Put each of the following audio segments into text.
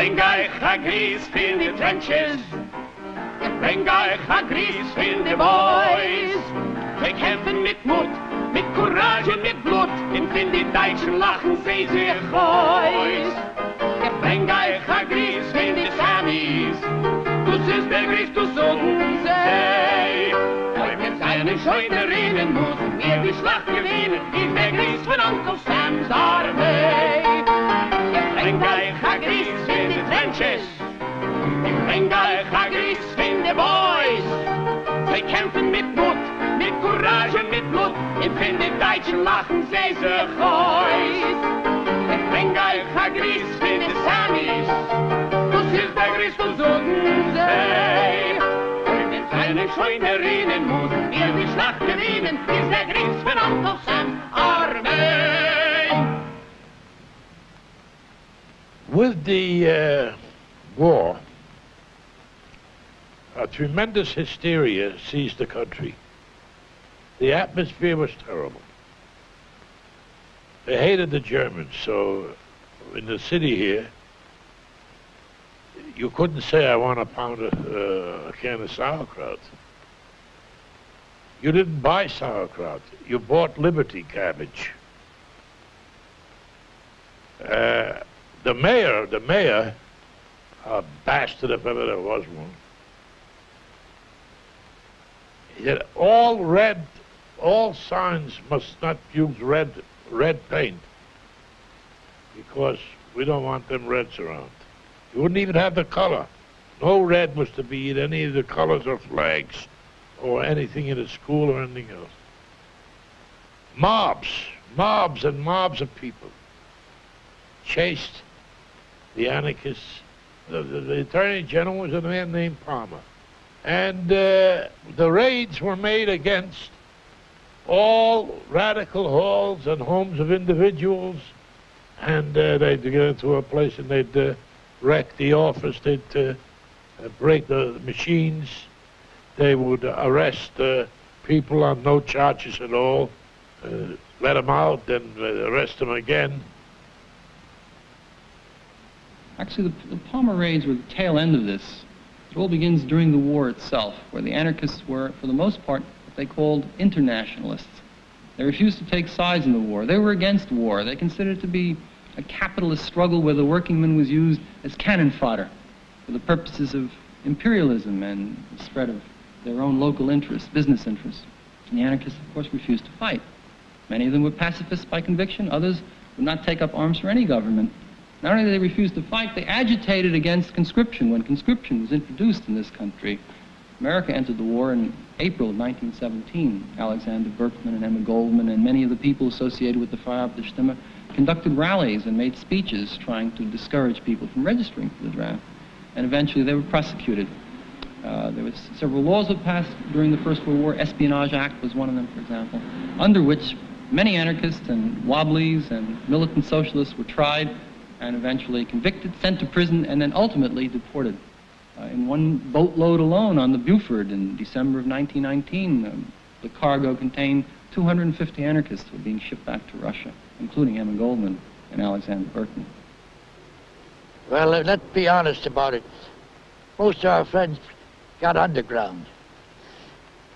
bring euch a Gries in the trenches. Ich bring euch a Gries in the boys. Wir kämpfen mit Mut, mit Courage, mit Blut. Und wenn die Deutschen lachen, sie sich heus. Ich bring euch a Gries in the Samis. Das ist der Gries, du Sundensee. Heute mit seinen Scheunen reden müssen wir die Schlacht gewinnen. Ist der Gries von Onkel Sam's Armee. Ich bring euch a Gries in the trenches. Ich bring euch a Gries in the boys. Sie kämpfen mit Mut, mit Courage, mit Blut. Und wenn die Deutschen lachen, sie sich heus. Ich bring euch a Gries in the Samis. Das ist der Gries vom Sundensee. Und mit seinen Scheunen reden müssen wir die Schlacht gewinnen. Ist der Gries von Onkel Sam's Armee. With the war, a tremendous hysteria seized the country. The atmosphere was terrible. They hated the Germans, so in the city here, you couldn't say, I want a pound of a can of sauerkraut. You didn't buy sauerkraut. You bought Liberty cabbage. The mayor, a bastard if ever there was one, he said, all signs must not use red paint because we don't want them reds around. You wouldn't even have the color. No red was to be in any of the colors or flags or anything in a school or anything else. Mobs and mobs of people chased the anarchists. The Attorney General was a man named Palmer. And the raids were made against all radical halls and homes of individuals. And they'd get into a place and they'd wreck the office. They'd break the machines. They would arrest people on no charges at all, let them out, then arrest them again. Actually, the Palmer raids were the tail end of this. It all begins during the war itself, where the anarchists were, for the most part, what they called internationalists. They refused to take sides in the war. They were against war. They considered it to be a capitalist struggle where the workingman was used as cannon fodder for the purposes of imperialism and the spread of their own local interests, business interests. And the anarchists, of course, refused to fight. Many of them were pacifists by conviction. Others would not take up arms for any government. Not only did they refuse to fight, they agitated against conscription. When conscription was introduced in this country, America entered the war in April of 1917. Alexander Berkman and Emma Goldman and many of the people associated with the Freiheitliche conducted rallies and made speeches trying to discourage people from registering for the draft. And eventually they were prosecuted. There was several laws that passed during the First World War. Espionage Act was one of them, for example, under which many anarchists and wobblies and militant socialists were tried and eventually convicted, sent to prison, and then ultimately deported. In one boatload alone on the Buford in December of 1919, the cargo contained 250 anarchists who were being shipped back to Russia, including Emma Goldman and Alexander Berkman. Well, let's be honest about it. Most of our friends got underground.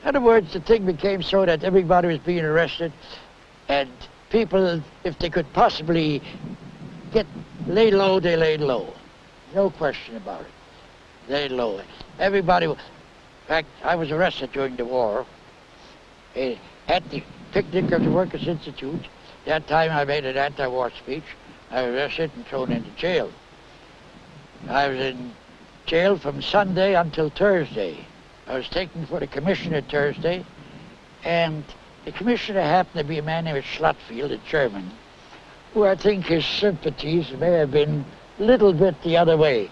In other words, the thing became so that everybody was being arrested, and people, if they could possibly lay low, they laid low. No question about it. Laid low. Everybody, in fact, I was arrested during the war at the picnic of the Workers' Institute. That time I made an anti-war speech. I was arrested and thrown into jail. I was in jail from Sunday until Thursday. I was taken for the commissioner Thursday, and the commissioner happened to be a man named Schlottfield, a German, who I think his sympathies may have been a little bit the other way.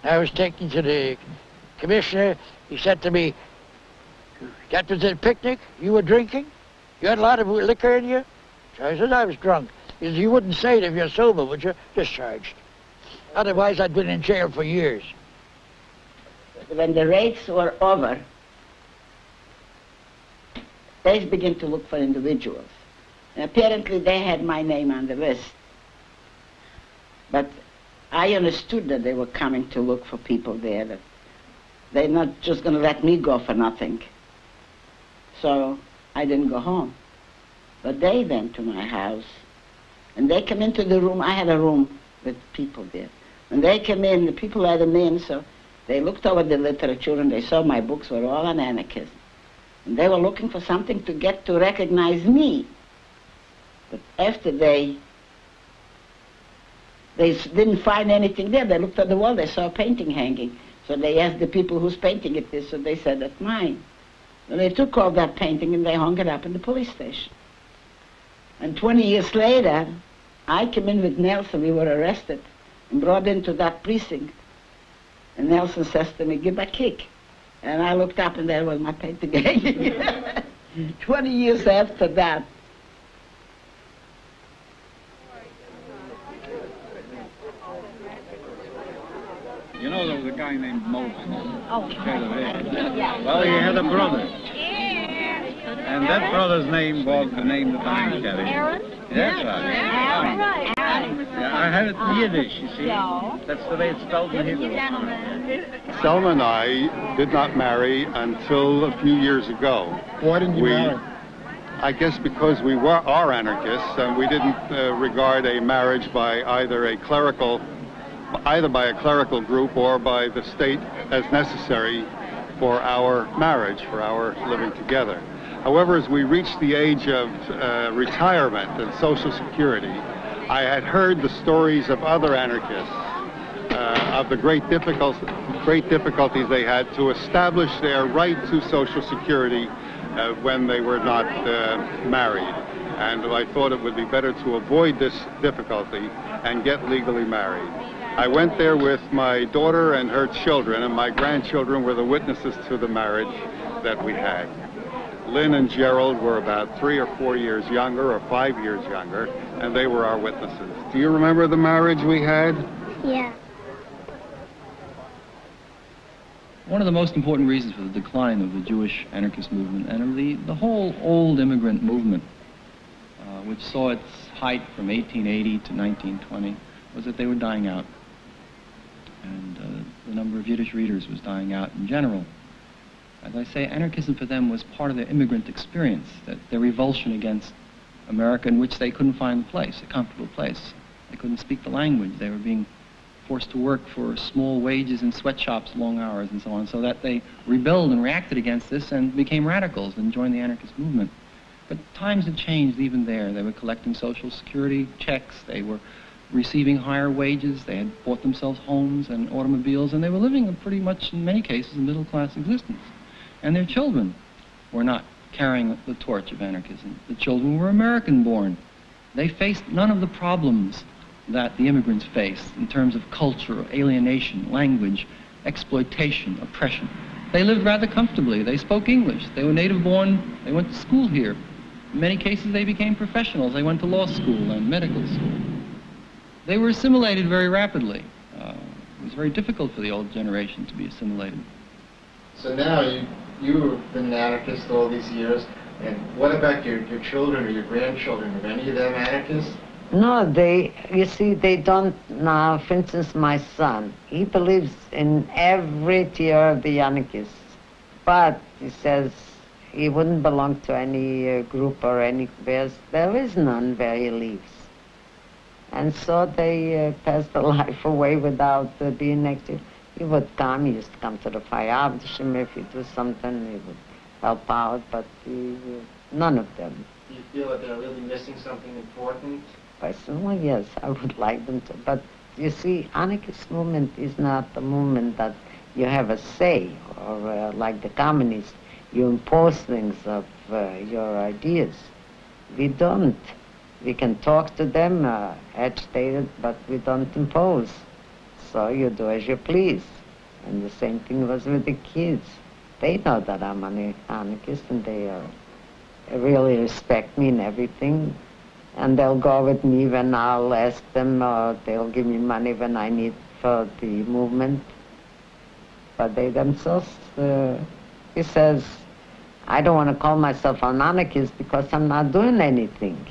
I was taken to the commissioner. He said to me, "That was a picnic? You were drinking? You had a lot of liquor in you?" So I said, "I was drunk." He said, "You wouldn't say it if you're sober, would you?" Discharged. Otherwise, I'd been in jail for years. When the raids were over, they began to look for individuals. And apparently, they had my name on the list. But I understood that they were coming to look for people there, that they're not just going to let me go for nothing. So I didn't go home. But they went to my house, and they came into the room. I had a room with people there. When they came in, the people let them in, so they looked over the literature, and they saw my books were all on anarchism. And they were looking for something to get to recognize me. But after they didn't find anything there, they looked at the wall, they saw a painting hanging. So they asked the people whose painting it is, so they said, that's mine. And they took all that painting and they hung it up in the police station. And 20 years later, I came in with Nelson, we were arrested, and brought into that precinct. And Nelson says to me, give a kick. And I looked up and there was my painting hanging. 20 years after that. You know there was a guy named Moses. Oh. Yeah. Well, he had a brother. And that brother's name was the name that I carry. Aaron? That's right. Aaron. Right. Yeah, I had it in Yiddish, you see. Yeah. That's the way it's spelled in Hebrew. Selma and I did not marry until a few years ago. Why didn't you marry? I guess because we are anarchists, and we didn't regard a marriage by either by a clerical group or by the state as necessary for our marriage, for our living together. However, as we reached the age of retirement and Social Security, I had heard the stories of other anarchists, of the great difficulties they had to establish their right to Social Security when they were not married. And I thought it would be better to avoid this difficulty and get legally married. I went there with my daughter and her children, and my grandchildren were the witnesses to the marriage that we had. Lynn and Gerald were about 3 or 4 years younger, or 5 years younger, and they were our witnesses. Do you remember the marriage we had? Yeah. One of the most important reasons for the decline of the Jewish anarchist movement and of the whole old immigrant movement, which saw its height from 1880 to 1920, was that they were dying out. And the number of Yiddish readers was dying out in general. As I say, anarchism for them was part of their immigrant experience, that their revulsion against America, in which they couldn't find a place, a comfortable place. They couldn't speak the language. They were being forced to work for small wages in sweatshops, long hours, and so on, so that they rebelled and reacted against this and became radicals and joined the anarchist movement. But times had changed even there. They were collecting Social Security checks. They were receiving higher wages. They had bought themselves homes and automobiles, and they were living a pretty much, in many cases, a middle-class existence. And their children were not carrying the torch of anarchism. The children were American-born. They faced none of the problems that the immigrants faced in terms of culture, alienation, language, exploitation, oppression. They lived rather comfortably. They spoke English. They were native-born. They went to school here. In many cases, they became professionals. They went to law school and medical school. They were assimilated very rapidly. It was very difficult for the old generation to be assimilated. So now you've been an anarchist all these years, and what about your children or your grandchildren? Are any of them anarchists? No, you see, they don't now. For instance, my son, he believes in every tier of the anarchists, but he says he wouldn't belong to any group or any, there is none where he lives. And so they pass the life away without being active. He would come, he used to come to the fire, if he do something, he would help out, but none of them. Do you feel that they're really missing something important? Personally, yes, I would like them to. But you see, anarchist movement is not the movement that you have a say, or like the communists, you impose things of your ideas. We don't. We can talk to them, agitated, but we don't impose. So you do as you please. And the same thing was with the kids. They know that I'm an anarchist, and they really respect me and everything. And they'll go with me when I'll ask them, or they'll give me money when I need for the movement. But they themselves, he says, I don't want to call myself an anarchist because I'm not doing anything.